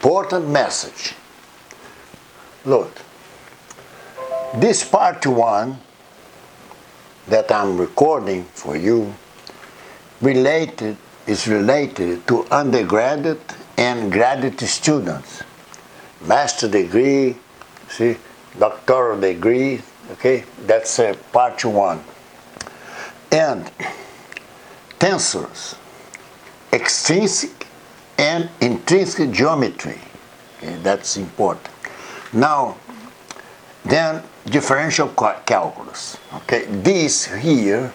important message. Look, this part 1 that I'm recording for you is related to undergraduate and graduate students. Master degree, see, doctoral degree, okay, that's part 1. And tensors, extrinsic and intrinsic geometry, okay, that's important. Now, then differential calculus, okay, this here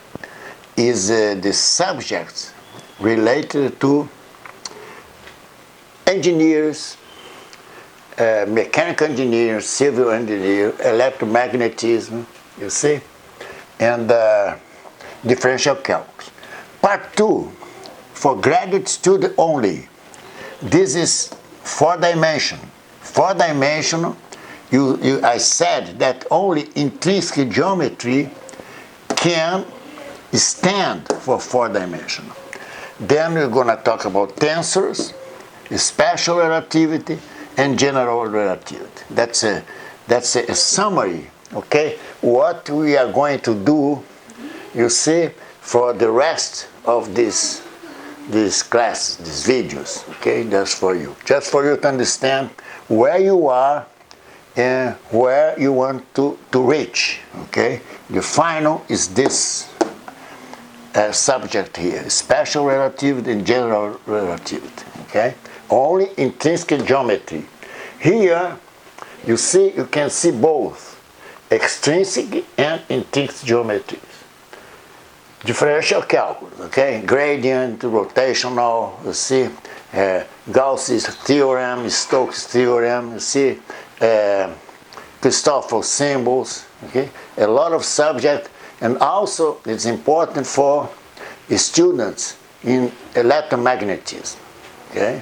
is the subjects related to engineers, mechanical engineers, civil engineer, electromagnetism, you see, and differential calculus. Part 2, for graduate student only, this is 4-dimensional. 4-dimensional, I said that only intrinsic geometry can stand for 4-dimensional. Then we're going to talk about tensors, special relativity, and general relativity. That's a summary, okay? What we are going to do, you see, for the rest of this class, these videos, okay? That's for you. Just for you to understand where you are and where you want to reach, okay? The final is this subject here, special relativity and general relativity, okay? Only intrinsic geometry. Here, you can see both extrinsic and intrinsic geometries. Differential calculus, okay? Gradient, rotational, you see, Gauss's theorem, Stokes' theorem, you see, Christoffel symbols, okay? A lot of subject, and also it's important for students in electromagnetism, okay?